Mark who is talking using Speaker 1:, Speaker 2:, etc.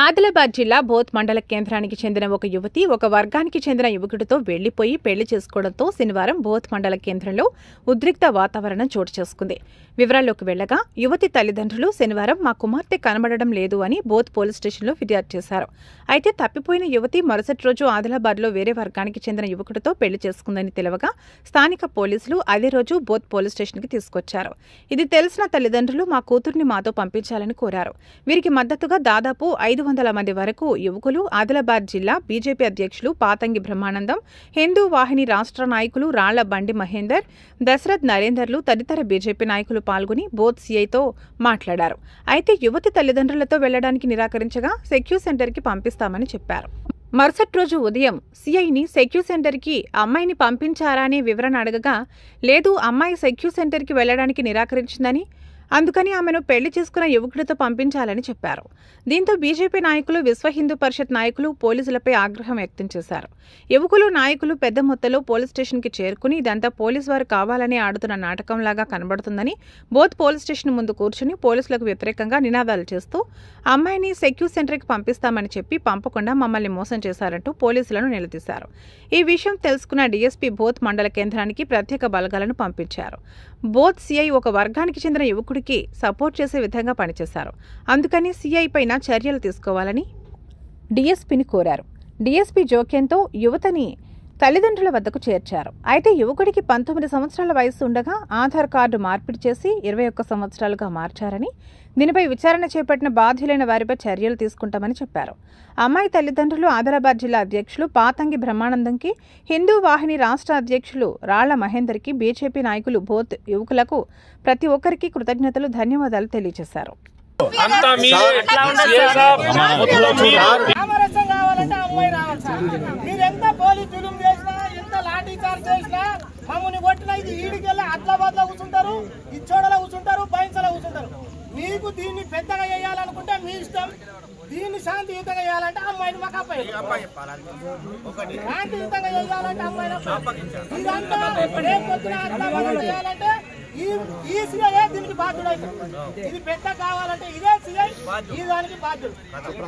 Speaker 1: ఆదిలాబాద్ జిల్లా బోత్ మండల కేంద్రానికి చెందిన ఒక యువతి ఒక వర్గానికి చెందిన యువకుడితో వెళ్లిపోయి పెళ్లి చేసుకోవడంతో శనివారం బోత్ మండల కేంద్రంలో ఉద్రిక్త వాతావరణం చోటు చేసుకుంది. వివరాల్లోకి వెళ్లగా యువతి తల్లిదండ్రులు శనివారం మా కుమార్తె కనబడడం లేదు అని బోత్ పోలీస్ స్టేషన్లో ఫిర్యాదు చేశారు. అయితే తప్పిపోయిన యువతి మరుసటి రోజు ఆదిలాబాద్లో వేరే వర్గానికి చెందిన యువకుడితో పెళ్లి చేసుకుందని తెలవగా స్థానిక పోలీసులు అదే రోజు బోత్ పోలీస్ స్టేషన్కి తీసుకొచ్చారు. ఇది తెలిసిన తల్లిదండ్రులు మా కూతుర్ని మాతో పంపించాలని కోరారు. వీరికి మద్దతుగా దాదాపు 500 మంది వరకు యువకులు, ఆదిలాబాద్ జిల్లా బీజేపీ అధ్యక్షులు పాతంగి బ్రహ్మానందం, హిందూ వాహిని రాష్ట్ర నాయకులు రాళ్ల బండి మహేందర్, దశరథ్ నరేందర్లు తదితర బీజేపీ నాయకులు పాల్గొని బోత్ సీఐతో మాట్లాడారు. అయితే యువతి తల్లిదండ్రులతో వెళ్లడానికి నిరాకరించగా సెక్యూ సెంటర్కి పంపిస్తామని చెప్పారు. మరుసటి రోజు ఉదయం సీఐని సెక్యూ సెంటర్కి అమ్మాయిని పంపించారా అనే వివరణ అడగగా లేదు, అమ్మాయి సెక్యూ సెంటర్కి వెళ్లడానికి నిరాకరించిందని, అందుకని ఆమెను పెళ్లి చేసుకున్న యువకుడితో పంపించాలని చెప్పారు. దీంతో బీజేపీ నాయకులు, విశ్వ హిందూ పరిషత్ నాయకులు పోలీసులపై ఆగ్రహం వ్యక్తం చేశారు. యువకులు, నాయకులు పెద్ద మొత్తంలో పోలీస్ స్టేషన్కి చేరుకుని ఇదంతా పోలీసు వారు కావాలని ఆడుతున్న నాటకంలాగా కనబడుతుందని బోత్ పోలీస్ స్టేషన్ ముందు కూర్చుని పోలీసులకు వ్యతిరేకంగా నినాదాలు చేస్తూ అమ్మాయిని సెక్యూ సెంటర్కి పంపిస్తామని చెప్పి పంపకుండా మమ్మల్ని మోసం చేశారంటూ పోలీసులను నిలదీశారు. ఈ విషయం తెలుసుకున్న డీఎస్పీ బోత్ మండల కేంద్రానికి ప్రత్యేక బలగాలను పంపించారు. బోత్ సీఐ ఒక వర్గానికి చెందిన యువకుడికి సపోర్ట్ చేసే విధంగా పనిచేశారు. అందుకని సీఐ పైన చర్యలు తీసుకోవాలని డీఎస్పీని కోరారు. డీఎస్పీ జోక్యంతో యువతని తల్లిదండ్రుల వద్దకు చేర్చారు. అయితే యువకుడికి 19 సంవత్సరాల వయసు ఉండగా ఆధార్ కార్డు మార్పిడి చేసి 21 సంవత్సరాలుగా మార్చారని, దీనిపై విచారణ చేపట్టిన బాధ్యులైన వారిపై చర్యలు తీసుకుంటామని చెప్పారు. అమ్మాయి తల్లిదండ్రులు ఆదిలాబాద్ జిల్లా అధ్యక్షులు పాతంగి బ్రహ్మానందంకి, హిందూ వాహిని రాష్ట్ర అధ్యక్షులు రాళ్ల మహేందర్కి, బీజేపీ నాయకులు బోత్ యువకులకు ప్రతి ఒక్కరికి కృతజ్ఞతలు, ధన్యవాదాలు తెలియజేశారు.
Speaker 2: మమ్మల్ని కొట్టిన ఇది ఈడికెళ్ళి అట్లా కూర్చుంటారు, ఇచ్చోడలో కూర్చుంటారు, బైన్సలో కూర్చుంటారు. మీకు దీన్ని పెద్దగా చేయాలనుకుంటే మీ ఇష్టం. దీన్ని శాంతియుతంగా చేయాలంటే అమ్మాయిని మాకు శాంతియుతంగా చేయాలంటే అమ్మాయిని ఇదంతా రేపు పొద్దున అట్లా చేయాలంటే ఈ సీఐ దీనికి బాధ్యుడు అవుతుంది. ఇది పెద్ద కావాలంటే ఇదే సీఐ ఈ దానికి బాధ్యుడు. బాధ్యుడు